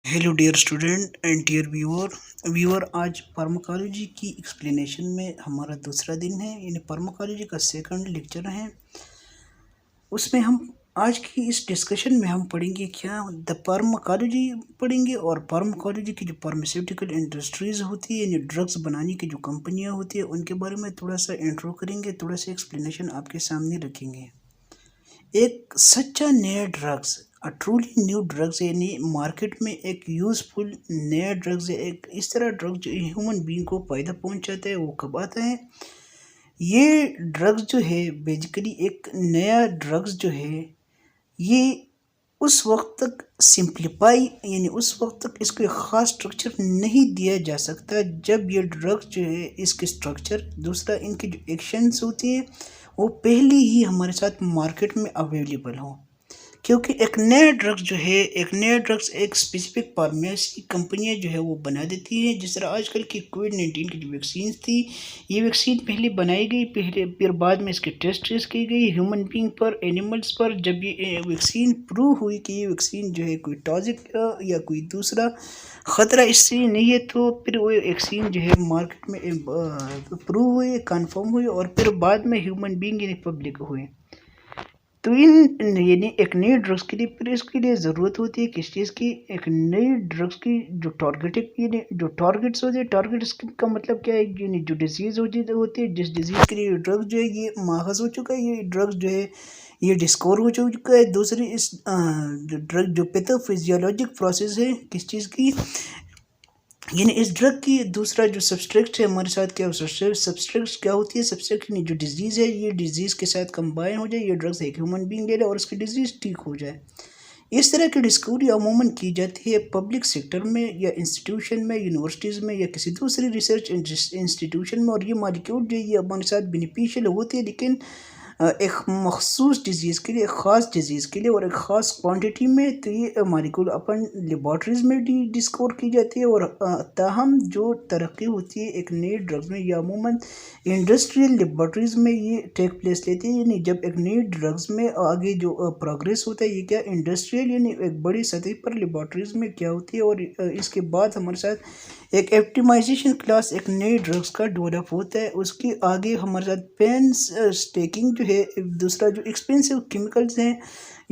Hello dear student and dear viewer आज pharmacology की explanation में हमारा दूसरा दिन है, यानी फार्माकोलॉजी का सेकंड लेक्चर है। उसमें हम आज की इस डिस्कशन में हम पढ़ेंगे क्या द फार्माकोलॉजी पढ़ेंगे, और फार्माकोलॉजी की जो फार्मास्यूटिकल इंडस्ट्रीज़ होती है, यानी ड्रग्स बनाने की जो कंपनियां होती है, उनके बारे में थोड़ा सा इंट्रो करेंगे, थोड़ा सा एक्सप्लेनेशन आपके सामने रखेंगे। एक सच्चा नया ड्रग्स ट्रूली न्यू ड्रग्स, यानी मार्केट में एक यूज़फुल नया ड्रग्स है, एक इस तरह ड्रग जो ह्यूमन बीइंग को फ़ायदा पहुंचाता है, वो कब आता है? ये ड्रग्स जो है बेसिकली एक नया ड्रग्स जो है ये उस वक्त तक सिंप्लीफाई, यानी उस वक्त तक इसको एक ख़ास स्ट्रक्चर नहीं दिया जा सकता जब ये ड्रग्स जो है इसके स्ट्रक्चर, दूसरा इनकी जो एक्शंस होती हैं वो पहले ही हमारे साथ मार्केट में अवेलेबल हो। क्योंकि एक नया ड्रग्स एक स्पेसिफिक फार्मेसी कंपनियां जो है वो बना देती हैं। जिस तरह आजकल की कोविड-19 की जो वैक्सीन थी, ये वैक्सीन पहले बनाई गई, पहले फिर बाद में इसके टेस्ट की गई ह्यूमन बीइंग पर, एनिमल्स पर। जब ये वैक्सीन प्रूव हुई कि ये वैक्सीन जो है कोई टॉक्सिक या कोई दूसरा ख़तरा इससे नहीं है, तो फिर वो वैक्सीन जो है मार्केट में प्रूव हुई, कन्फर्म हुई, और फिर बाद में ह्यूमन बीइंग यानी पब्लिक हुए। तो यानी एक नई ड्रग्स के लिए फिर इसके लिए ज़रूरत होती है किस चीज़ की? एक नई ड्रग्स की जो टारगेटेड, यानी जो टारगेट्स होते हैं, टारगेट्स का मतलब क्या है? यानी जो डिजीज़ होती है, जिस डिजीज़ के लिए ड्रग्स जो है ये माखज़ हो चुका है, ये ड्रग्स जो है ये डिस्कवर हो चुका है। दूसरी इस जो ड्रग जो पैथोफिजियोलॉजिक प्रोसेस है किस चीज़ की, यानी इस ड्रग की दूसरा जो सब्सट्रेक्ट है हमारे साथ क्या सब्सट्रेक्ट क्या होती है? सब्सट्रेक्ट यानी जो डिजीज़ है, ये डिजीज़ के साथ कंबाइन हो जाए, ये ड्रग्स एक ह्यूमन बीइंग ले ले और उसकी डिजीज़ ठीक हो जाए। इस तरह की डिस्कवरी अमूमन की जाती है पब्लिक सेक्टर में या इंस्टीट्यूशन में, यूनिवर्सिटीज़ में या किसी दूसरी रिसर्च इंस्टीट्यूशन में, और ये मॉलिक्यूल जो है ये हमारे साथ बेनिफिशियल होती है, लेकिन एक मखसूस डिज़ीज़ के लिए, एक ख़ास डिज़ीज़ के लिए और एक ख़ास क्वांटिटी में। तो ये मॉलिक्यूल अपन लेबॉर्ट्रीज़ में डिस्कवर की जाती है, और ताहम जो तरक्की होती है एक नई ड्रग्स में, या अमूमन इंडस्ट्रियल लेबॉर्ट्रीज़ में ये टेक प्लेस लेती है। यानी जब एक नई ड्रग्स में आगे जो प्रोग्रेस होता है, ये क्या इंडस्ट्रियल यानी एक बड़ी सतह पर लेबॉर्ट्रीज़ में क्या होती है, और इसके बाद हमारे साथ एक ऑप्टिमाइजेशन क्लास एक नई ड्रग्स का डेवलप होता है। उसके आगे हमारे साथ पेन स्टेकिंग जो है, दूसरा जो एक्सपेंसिव केमिकल्स हैं,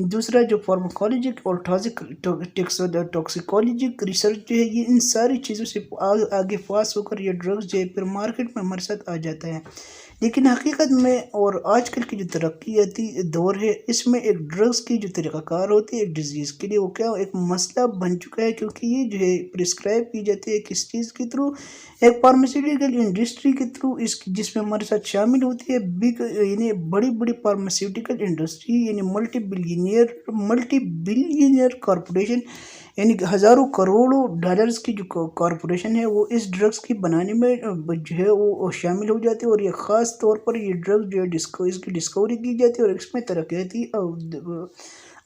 दूसरा जो फार्माकोलॉजिक और टॉक्सिकोलॉजिक रिसर्च जो है, ये इन सारी चीज़ों से आगे पास होकर ये ड्रग्स जो है फिर मार्केट में हमारे साथ आ जाता है। लेकिन हकीकत में और आजकल की जो तरक्याती दौर है, इसमें एक ड्रग्स की जो तरीक़ाकार होती है एक डिज़ीज़ के लिए, वो क्या एक मसला बन चुका है, क्योंकि ये जो है प्रिस्क्राइब की जाती है किस चीज़ के थ्रू? एक फार्मास्यूटिकल इंडस्ट्री के थ्रू, इस जिसमें हमारे साथ शामिल होती है बिग, यानी बड़ी बड़ी फार्मास्यूटिकल इंडस्ट्री, यानी मल्टी बिलियनियर कॉरपोरेशन, यानी हज़ारों करोड़ों डॉलर्स की जो कॉरपोरेशन है, वो इस ड्रग्स की बनाने में जो है वो शामिल हो जाती है। और ये ख़ास तौर पर ये ड्रग जो है इसकी डिस्कवरी की जाती है, और इसमें तरक्याती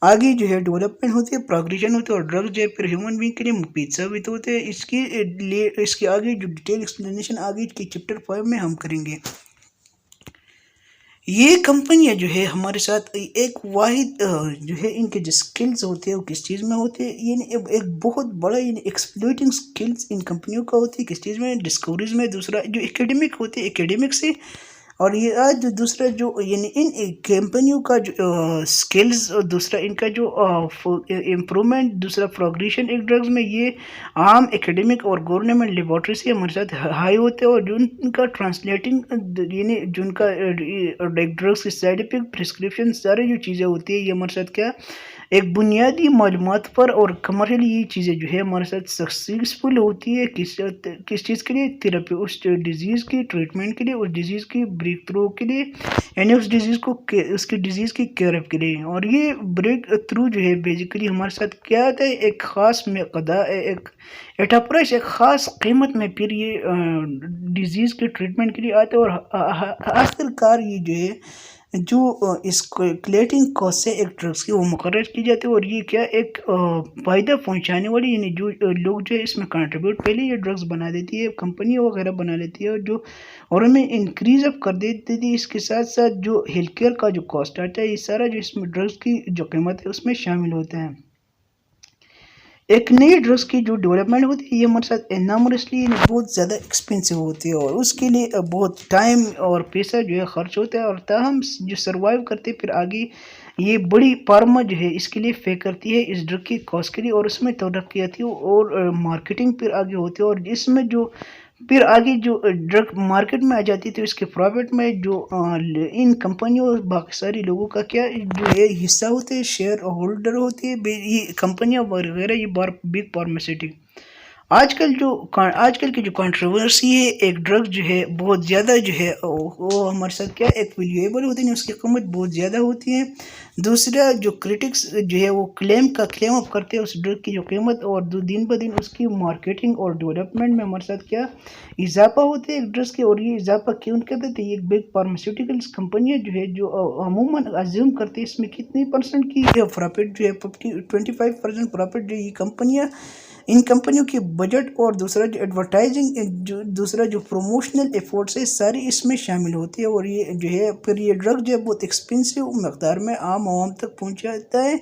आगे जो है डेवलपमेंट होती है, प्रोग्रेशन होती है, और ड्रग जो है फिर ह्यूमन बीइंग के लिए मुफीद साबित होते हैं। इसके आगे जो डिटेल एक्सप्लेनेशन आगे के चैप्टर 5 में हम करेंगे। ये कंपनियां जो है हमारे साथ एक वाहिद जो है इनके जो स्किल्स होते हैं वो किस चीज़ में होते हैं? ये एक बहुत बड़ा एक्सप्लोइटिंग स्किल्स इन कंपनियों का होती है किस चीज़ में? डिस्कवरीज में। दूसरा जो एकेडमिक होते हैं, एकेडमिक से। और ये आज जो दूसरा जो यानी इन कंपनियों का जो स्किल्स, और दूसरा इनका जो इम्प्रूवमेंट, दूसरा प्रोग्रेशन एक ड्रग्स में, ये आम एकेडमिक और गवर्नमेंट लेबॉर्ट्री से हमारे साथ हाई होते हैं। और जो उनका ट्रांसलेटिंग यानी जो उनका ड्रग्स की साइड इफेक्ट, प्रिस्क्रिप्शन, सारी जो चीज़ें होती है, ये हमारे साथ क्या एक बुनियादी मालूमात पर और कमर्शियली ये चीज़ें जो है हमारे साथ सक्सेसफुल होती है किस चीज़ के लिए? थेरेपी, उस डिज़ीज़ की ट्रीटमेंट के लिए, उस डिज़ीज़ की ब्रेक थ्रू के लिए, यानी उस डिज़ीज़ को उसकी डिज़ीज़ की केयर के लिए। और ये ब्रेक थ्रू जो है बेसिकली हमारे साथ क्या आता है? एक ख़ास एक एट प्राइस, एक ख़ास कीमत में फिर ये डिज़ीज़ के ट्रीटमेंट के लिए आते हैं। और आखिरकार ये जो है जो इस क्लेटिंग कॉस्ट से एक ड्रग्स की वो मुकर्रर की जाती है। और ये क्या एक फ़ायदा पहुंचाने वाली, यानी जो लोग जो है इसमें कंट्रीब्यूट पहले ये ड्रग्स बना देती है, कंपनी वगैरह बना लेती है, और उनमें इंक्रीज अप कर देती थी। इसके साथ साथ जो हेल्थ केयर का जो कॉस्ट आता है, ये सारा जो इसमें ड्रग्स की जो कीमत है उसमें शामिल होता है। ایک نئی ڈرگس کی جو ڈیولپمنٹ ہوتی ہے یہ ہمارے ساتھ انامورسلی بہت زیادہ ایکسپینسو ہوتی ہے، اور اس کے لیے بہت ٹائم اور پیسہ جو ہے خرچ ہوتا ہے، اور تاہم جو سروائیو کرتے پھر آگے یہ بڑی فارما جو ہے اس کے لیے فیک کرتی ہے اس ڈرگ کی کاسٹ کے لیے، اور اس میں ترقیاتی اور مارکیٹنگ پھر آگے ہوتی ہے، اور اس میں جو پھر آگے جو ڈرگ مارکیٹ میں آ جاتی ہے تو اس کے پروفٹ میں جو ان کمپنیوں اور باقی ساری لوگوں کا کیا جو ہے حصہ ہوتے ہیں، شیئر ہولڈر ہوتے ہیں یہ کمپنیاں وغیرہ، یہ بگ فارماسیوٹک۔ آج کل کی جو کنٹروورسی ہے، ایک ڈرگ جو ہے بہت زیادہ جو ہے وہ ہمارے ساتھ کیا ایک ویلیویبل ہوتی ہے، اس کی قیمت بہت زیادہ ہوتی ہے۔ دوسرا جو کرٹکس جو ہے وہ کلیم اپ کرتے ہیں اس ڈرگ کی جو قیمت، اور دن بہ دن اس کی مارکیٹنگ اور ڈیولپمنٹ میں ہمارے ساتھ کیا اضافہ ہوتے ہیں ڈرگس کے، اور یہ اضافہ کیوں کرتے تھے؟ یہ بگ فارماسیوٹیکلس کمپنیاں جو ہے جو عموماً ازیوم کرتے ہیں اس میں کتنی پرسنٹ کی پروفٹ جو ہے 25% پروفٹ جو یہ کمپنیاں ان کمپنیوں کی بجٹ، اور دوسرا جو ایڈورٹائزنگ دوسرا جو پروموشنل ایفورٹس ہے ساری اس میں شامل ہوتی ہے، اور یہ جو ہے پھر یہ ڈرگ جو ہے بہت ایکسپینسو مقدار میں عام عوام تک پہنچاتا ہے،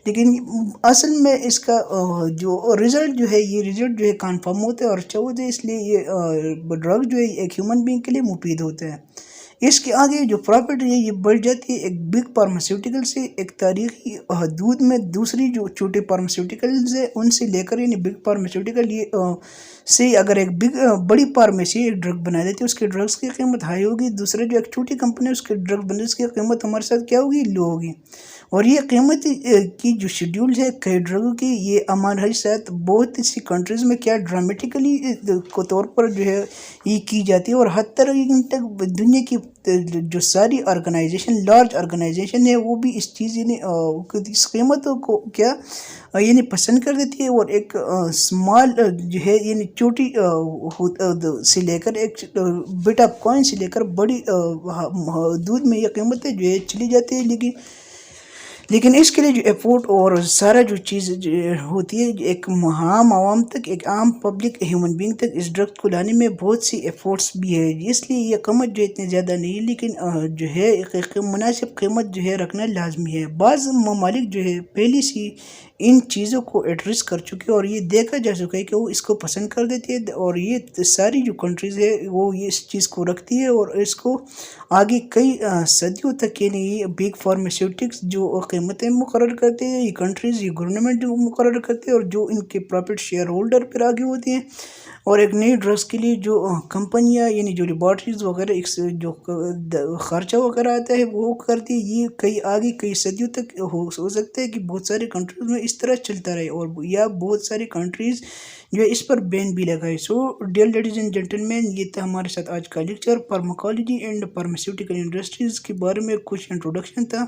لیکن اصل میں اس کا جو رزلٹ جو ہے یہ رزلٹ جو ہے کنفرم ہوتا ہے اور اچھا ہوتا ہے، اس لیے یہ ڈرگ جو ہے ایک ہیومن بینگ کے لیے مفید ہوتا ہے۔ اس کے آگے جو پروفٹ ہے یہ بڑھ جاتی ہے ایک بگ فارماسیوٹیکل سے ایک تاریخی حدود میں دوسری جو چھوٹے فارماسیوٹیکلز ہیں ان سے لے کر، یعنی بگ فارماسیوٹیکل یہ سے اگر ایک بڑی فارمیسی ایک ڈرگ بنا دیتی ہے اس کے ڈرگس کی قیمت ہائی ہوگی، دوسرا جو ایک چھوٹی کمپنی اس کے ڈرگ بنے اس کی قیمت ہمارے ساتھ کیا ہوگی، لو ہوگی، اور یہ قیمت کی جو شیڈیول ہے کئی ڈرگوں کی یہ ہمارے ساتھ بہت سی کنٹریز میں کیا ڈرامیٹیکلی کو طور پر جو ہے یہ کی جاتی ہے، اور حتی تک دنیا کی جو ساری آرگنائزیشن لارج آرگنائزیشن ہے وہ بھی اس چیز یعنی اس قیمتوں کو کیا یعنی پسند کر دیتی ہے، اور ایک اسمال جو ہے یعنی چھوٹی سے لے کر ایک بٹ آف کوائن سے لے کر بڑی حدود میں یہ قیمتیں جو ہے چلی جاتی ہے، لیکن اس کے لیے جو ایفورٹ اور سارا جو چیز ہوتی ہے ایک عام عوام تک، ایک عام پبلک ہیومن بینگ تک اس ڈرگ کو لانے میں بہت سی ایفورٹس بھی ہے، اس لیے یہ قیمت جو اتنی زیادہ نہیں ہے، لیکن جو ہے ایک مناسب قیمت جو ہے رکھنا لازمی ہے۔ بعض ممالک جو ہے پہلی سی ان چیزوں کو ایڈریس کر چکے، اور یہ دیکھا جا چکا ہے کہ وہ اس کو پسند کر دیتی ہے، اور یہ ساری جو کنٹریز ہے وہ یہ اس چیز کو رکھتی ہے، اور اس کو آگے کئی صدیوں تک یعنی یہ بگ فارماسیوٹکس جو قیمتیں مقرر کرتے ہیں، یہ کنٹریز یہ گورنمنٹ جو مقرر کرتے ہیں، اور جو ان کے پرافٹ شیئر ہولڈر پھر آگے ہوتے ہیں، اور ایک نئی ڈرگس کے لیے جو کمپنیاں یعنی جو لیبارٹریز وغیرہ جو خرچہ وغیرہ آتا ہے وہ کرتی ہے، یہ کئی صدیوں تک ہو سکتا ہے کہ بہت سارے کنٹریز میں اس طرح چلتا رہے، اور یا بہت ساری کنٹریز جو ہے اس پر بین بھی لگائے۔ So dear ladies and gentleman, یہ تھا ہمارے ساتھ آج کا lecture pharmacology and pharmaceutical industries کے بارے میں، کچھ انٹروڈکشن تھا،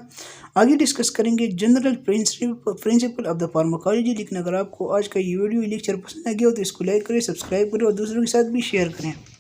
آگے ڈسکس کریں گے general principle of the pharmacology. لیکن اگر آپ کو آج کا یہ ویڈیو لیکچر پسند آ گیا ہو تو اس کو لائک کریں، سبسکرائب کریں، اور دوسروں کے ساتھ بھی شیئر کریں۔